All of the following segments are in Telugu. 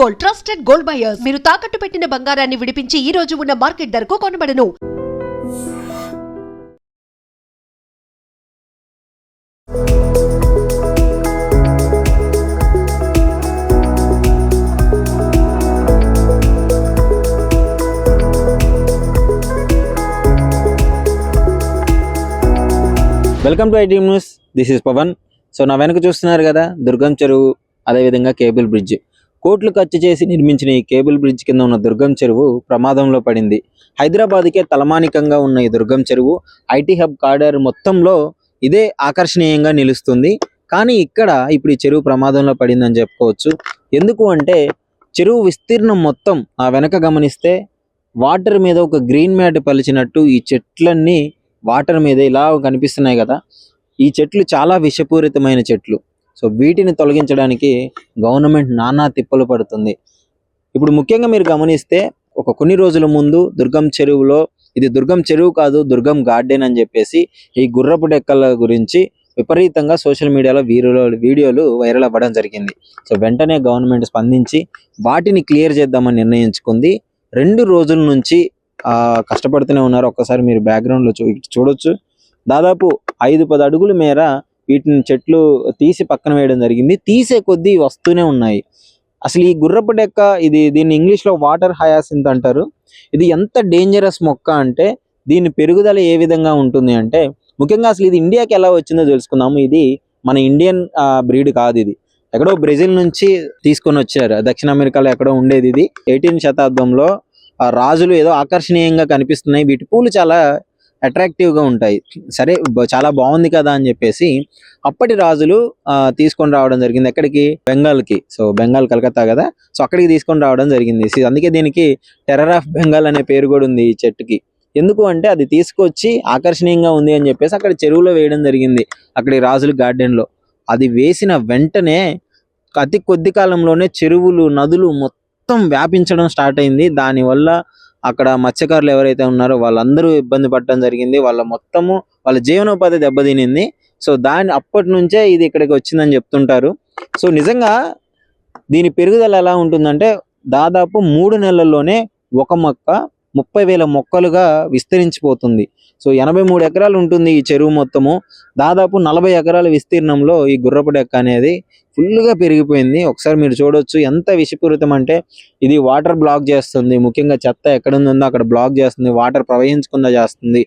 Gold, trusted gold buyers. మీరు తాకట్టు పెట్టిన బంగారాన్ని విడిపించి ఈ రోజు ఉన్న మార్కెట్ ధరకు కొనబడను. Welcome to IT news. This is Pavan. So నా వెనక చూస్తున్నారు కదా, దుర్గం చెరువు, అదేవిధంగా కేబుల్ బ్రిడ్జ్. కోట్లు ఖర్చు చేసి నిర్మించిన ఈ కేబుల్ బ్రిడ్జ్ కింద ఉన్న దుర్గం చెరువు ప్రమాదంలో పడింది. హైదరాబాద్కే తలమానికంగా ఉన్న ఈ దుర్గం చెరువు ఐటీ హబ్ కారిడార్ మొత్తంలో ఇదే ఆకర్షణీయంగా నిలుస్తుంది. కానీ ఇక్కడ ఇప్పుడు ఈ చెరువు ప్రమాదంలో పడిందని చెప్పుకోవచ్చు. ఎందుకు అంటే చెరువు విస్తీర్ణం మొత్తం ఆ వెనక గమనిస్తే వాటర్ మీద ఒక గ్రీన్ మ్యాట్ పలిచినట్టు ఈ చెట్లన్నీ వాటర్ మీద ఇలా కనిపిస్తున్నాయి కదా. ఈ చెట్లు చాలా విషపూరితమైన చెట్లు. సో వీటిని తొలగించడానికి గవర్నమెంట్ నానా తిప్పలు పడుతుంది. ఇప్పుడు ముఖ్యంగా మీరు గమనిస్తే కొన్ని రోజుల ముందు దుర్గం చెరువులో, ఇది దుర్గం చెరువు కాదు, దుర్గం గార్డెన్ అని చెప్పేసి ఈ గుర్రపు డెక్కల గురించి విపరీతంగా సోషల్ మీడియాలో వీడియోలు వైరల్ అవ్వడం జరిగింది. సో వెంటనే గవర్నమెంట్ స్పందించి వాటిని క్లియర్ చేద్దామని నిర్ణయించుకుంది. 2 రోజుల నుంచి కష్టపడుతూనే ఉన్నారు. ఒక్కసారి మీరు బ్యాక్గ్రౌండ్లో చూడొచ్చు. దాదాపు 5-10 అడుగుల మేర వీటిని చెట్లు తీసి పక్కన వేయడం జరిగింది. తీసే కొద్దీ వస్తూనే ఉన్నాయి. అసలు ఈ గుర్రపు డెక్క, దీన్ని ఇంగ్లీష్లో వాటర్ హయాసింత్ అంటారు. ఇది ఎంత డేంజరస్ మొక్క అంటే దీని పెరుగుదల ఏ విధంగా ఉంటుంది అంటే, ముఖ్యంగా అసలు ఇది ఇండియాకి ఎలా వచ్చిందో తెలుసుకుందాము. ఇది మన ఇండియన్ బ్రీడ్ కాదు. ఇది ఎక్కడో బ్రెజిల్ నుంచి తీసుకొని వచ్చారు. దక్షిణ అమెరికాలో ఎక్కడో ఉండేది ఇది. 18వ శతాబ్దంలో రాజులు ఏదో ఆకర్షణీయంగా కనిపిస్తున్నాయి, వీటి పూలు చాలా అట్రాక్టివ్గా ఉంటాయి, సరే చాలా బాగుంది కదా అని చెప్పేసి అప్పటి రాజులు తీసుకొని రావడం జరిగింది. ఎక్కడికి? బెంగాల్కి. సో బెంగాల్ కలకత్తా కదా, సో అక్కడికి తీసుకొని రావడం జరిగింది. అందుకే దీనికి టెర్రర్ ఆఫ్ బెంగాల్ అనే పేరు కూడా ఉంది ఈ చెట్టుకి. ఎందుకు అంటే అది తీసుకొచ్చి ఆకర్షణీయంగా ఉంది అని చెప్పేసి అక్కడ చెరువులో వేయడం జరిగింది, అక్కడి రాజుల గార్డెన్లో. అది వేసిన వెంటనే అతి కొద్ది కాలంలోనే చెరువులు, నదులు మొత్తం వ్యాపించడం స్టార్ట్ అయింది. దానివల్ల అక్కడ మత్స్యకారులు ఎవరైతే ఉన్నారో వాళ్ళందరూ ఇబ్బంది పడడం జరిగింది. వాళ్ళ జీవనోపాధి దెబ్బతినింది. సో అప్పటి నుంచే ఇది ఇక్కడికి వచ్చిందని చెప్తుంటారు. సో నిజంగా దీని పెరుగుదల ఎలా ఉంటుందంటే దాదాపు 3 నెలల్లోనే ఒక మొక్క 30,000 మొక్కలుగా విస్తరించిపోతుంది. సో 83 ఎకరాలు ఉంటుంది ఈ చెరువు మొత్తము. దాదాపు 40 ఎకరాల విస్తీర్ణంలో ఈ గుర్రపు డెక్క అనేది ఫుల్గా పెరిగిపోయింది. ఒకసారి మీరు చూడొచ్చు ఎంత విషపూరితం అంటే ఇది వాటర్ బ్లాక్ చేస్తుంది. ముఖ్యంగా చెత్త ఎక్కడ ఉందో అక్కడ బ్లాక్ చేస్తుంది, వాటర్ ప్రవహించకుండా చేస్తుంది.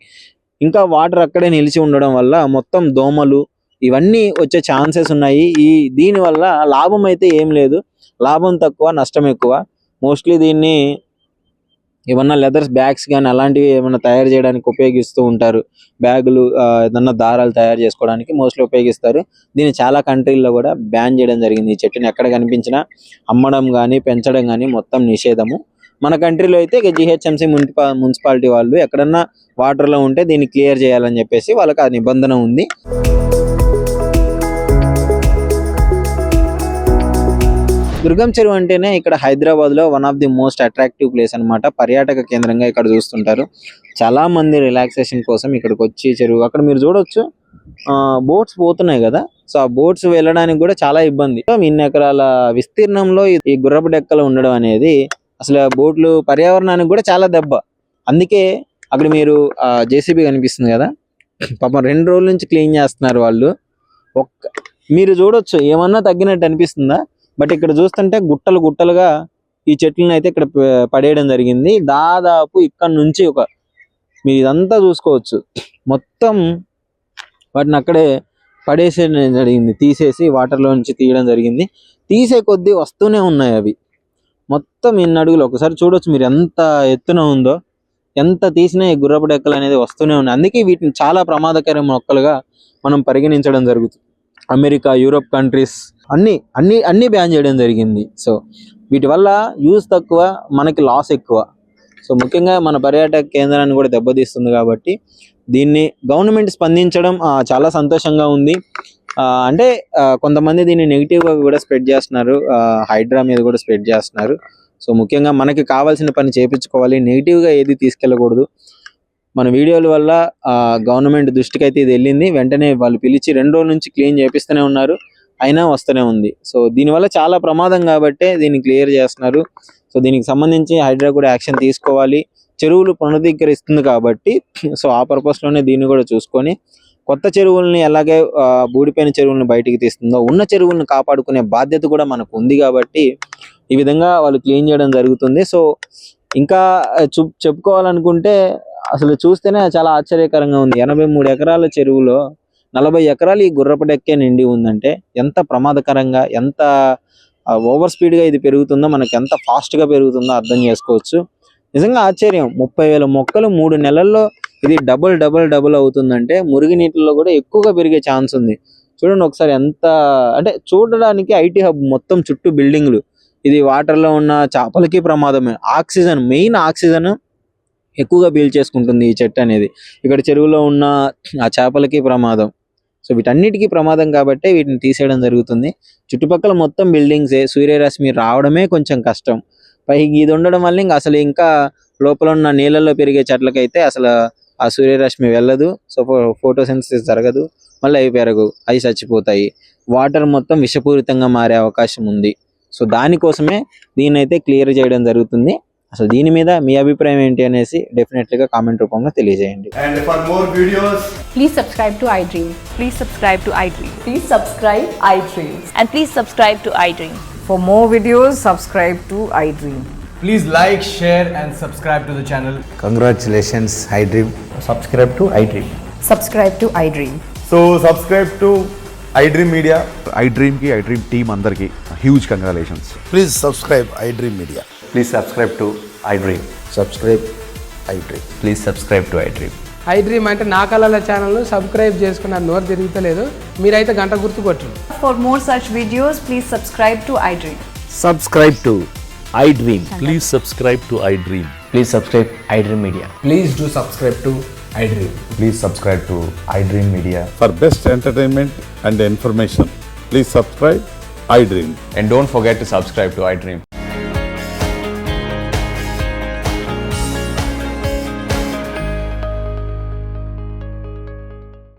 ఇంకా వాటర్ అక్కడే నిలిచి ఉండడం వల్ల మొత్తం దోమలు ఇవన్నీ వచ్చే ఛాన్సెస్ ఉన్నాయి. దీనివల్ల లాభం అయితే ఏం లేదు, లాభం తక్కువ, నష్టం ఎక్కువ. మోస్ట్లీ దీన్ని ఏమన్నా లెదర్స్ బ్యాగ్స్ కానీ అలాంటివి ఏమన్నా తయారు చేయడానికి ఉపయోగిస్తూ ఉంటారు. బ్యాగులు, ఏదన్నా దారాలు తయారు చేసుకోవడానికి మోస్ట్లీ ఉపయోగిస్తారు. దీన్ని చాలా కంట్రీల్లో కూడా బ్యాన్ చేయడం జరిగింది. ఈ చెట్టుని ఎక్కడ కనిపించినా అమ్మడం కానీ పెంచడం కానీ మొత్తం నిషేధము. మన కంట్రీలో అయితే జిహెచ్ఎంసీ మున్సిపాలిటీ వాళ్ళు ఎక్కడన్నా వాటర్లో ఉంటే దీన్ని క్లియర్ చేయాలని చెప్పేసి వాళ్ళకి ఆ నిబంధన ఉంది. దుర్గం చెరువు అంటేనే ఇక్కడ హైదరాబాద్లో one of the most attractive place అనమాట. పర్యాటక కేంద్రంగా ఇక్కడ చూస్తుంటారు. చాలా మంది రిలాక్సేషన్ కోసం ఇక్కడికి వచ్చి చెరువు, అక్కడ మీరు చూడొచ్చు బోట్స్ పోతున్నాయి కదా. సో ఆ బోట్స్ వెళ్ళడానికి కూడా చాలా ఇబ్బంది. ఇన్ని ఎకరాల విస్తీర్ణంలో ఈ గుర్రపు డెక్కలు ఉండడం అనేది అసలు బోట్లు పర్యావరణానికి కూడా చాలా దెబ్బ. అందుకే అక్కడ మీరు జేసీబీ కనిపిస్తుంది కదా, పాపం 2 రోజుల నుంచి క్లీన్ చేస్తున్నారు వాళ్ళు. మీరు చూడొచ్చు, ఏమన్నా తగ్గినట్టు అనిపిస్తుందా? బట్ ఇక్కడ చూస్తుంటే గుట్టలు గుట్టలుగా ఈ చెట్లను అయితే ఇక్కడ పడేయడం జరిగింది. దాదాపు ఇక్కడ నుంచి మీరు ఇదంతా చూసుకోవచ్చు, మొత్తం వాటిని అక్కడే పడేసేయడం జరిగింది. తీసేసి వాటర్లో నుంచి తీయడం జరిగింది. తీసే కొద్దీ వస్తూనే ఉన్నాయి అవి మొత్తం 2 అడుగులు. ఒకసారి చూడొచ్చు మీరు ఎంత ఎత్తున ఉందో. ఎంత తీసినా ఈ గుర్రపు డెక్కలు అనేది వస్తూనే ఉన్నాయి. అందుకే వీటిని చాలా ప్రమాదకర మొక్కలుగా మనం పరిగణించడం జరుగుతుంది. అమెరికా, యూరోప్ కంట్రీస్ అన్ని బ్యాన్ చేయడం జరిగింది. సో వీటి వల్ల యూజ్ తక్కువ, మనకి లాస్ ఎక్కువ. సో ముఖ్యంగా మన పర్యాటక కేంద్రాన్ని కూడా దెబ్బతీస్తుంది. కాబట్టి దీన్ని గవర్నమెంట్ స్పందించడం చాలా సంతోషంగా ఉంది. అంటే కొంతమంది దీన్ని నెగిటివ్గా కూడా స్ప్రెడ్ చేస్తున్నారు, హైడ్రా మీద కూడా స్ప్రెడ్ చేస్తున్నారు. సో ముఖ్యంగా మనకి కావాల్సిన పని చేయించుకోవాలి, నెగిటివ్గా ఏది తీసుకెళ్ళకూడదు. మన వీడియోల వల్ల గవర్నమెంట్ దృష్టికి అయితే ఇది వెళ్ళింది. వెంటనే వాళ్ళు పిలిచి 2 రోజుల నుంచి క్లీన్ చేపిస్తూనే ఉన్నారు. అయినా వస్తూనే ఉంది. సో దీనివల్ల చాలా ప్రమాదం కాబట్టే దీన్ని క్లియర్ చేస్తున్నారు. సో దీనికి సంబంధించి హైడ్రా కూడా యాక్షన్ తీసుకోవాలి. చెరువులు పునరుద్ధీకరిస్తుంది కాబట్టి సో ఆ పర్పస్లోనే దీన్ని కూడా చూసుకొని కొత్త చెరువుల్ని ఎలాగే బూడిపోయిన చెరువులను బయటికి తీస్తుందో ఉన్న చెరువులను కాపాడుకునే బాధ్యత కూడా మనకు ఉంది కాబట్టి ఈ విధంగా వాళ్ళు క్లీన్ చేయడం జరుగుతుంది. సో ఇంకా చెప్పుకోవాలనుకుంటే అసలు చూస్తేనే చాలా ఆశ్చర్యకరంగా ఉంది. 83 ఎకరాల చెరువులో 40 ఎకరాలు ఈ గుర్రపు డెక్కే నిండి ఉందంటే ఎంత ప్రమాదకరంగా, ఎంత ఓవర్ స్పీడ్గా ఇది పెరుగుతుందో, మనకి ఎంత ఫాస్ట్గా పెరుగుతుందో అర్థం చేసుకోవచ్చు. నిజంగా ఆశ్చర్యం. 30,000 మొక్కలు 3 నెలల్లో ఇది డబుల్ అవుతుందంటే మురుగు నీటిలో కూడా ఎక్కువగా పెరిగే ఛాన్స్ ఉంది. చూడండి ఒకసారి ఎంత అంటే చూడడానికి ఐటీ హబ్ మొత్తం చుట్టూ బిల్డింగ్లు. ఇది వాటర్లో ఉన్న చేపలకి ప్రమాదమే. మెయిన్ ఆక్సిజన్ ఎక్కువగా పీల్చేసుకుంటుంది ఈ చెట్టు అనేది. ఇక్కడ చెరువులో ఉన్న ఆ చేపలకి ప్రమాదం. సో వీటన్నిటికీ ప్రమాదం కాబట్టి వీటిని తీసేయడం జరుగుతుంది. చుట్టుపక్కల మొత్తం బిల్డింగ్సే, సూర్యరశ్మి రావడమే కొంచెం కష్టం. పైకి ఇది ఉండడం వల్ల ఇంకా లోపల ఉన్న నీళ్ళల్లో పెరిగే చెట్లకైతే అసలు ఆ సూర్యరశ్మి వెళ్ళదు. సో ఫోటోసింథసిస్ జరగదు, మళ్ళీ అవి పెరగవు, అవి చచ్చిపోతాయి. వాటర్ మొత్తం విషపూరితంగా మారే అవకాశం ఉంది. సో దానికోసమే దీన్ని అయితే క్లియర్ చేయడం జరుగుతుంది. అసలు దీని మీద మీ అభిప్రాయం ఏంటి అనేసి డెఫినెట్లీగా కామెంట్ రూపంలో తెలియజేయండి. And for more videos, Please subscribe to iDream. Please subscribe to iDream. Please subscribe iDream. And please subscribe to iDream. For more videos, subscribe to iDream. please like, share and subscribe to the channel. Congratulations, iDream. subscribe to iDream. Subscribe to iDream. So subscribe to iDream Media. iDream team అందరికి huge congratulations. Please subscribe iDream Media. Please subscribe to iDream. Subscribe iDream. Please subscribe to iDream. iDream అంటే నా కళల ఛానల్ను సబ్స్క్రైబ్ చేసుకున్న నోరు తిరుగుతలేదు. మీరైతే గంట గుర్తు కొట్టండి. For more such videos, please subscribe to iDream. Subscribe to iDream. Please subscribe to iDream. Please subscribe iDream Media. Please do subscribe to iDream. Please subscribe to iDream Media. For best entertainment and information, please subscribe iDream. And don't forget to subscribe to iDream.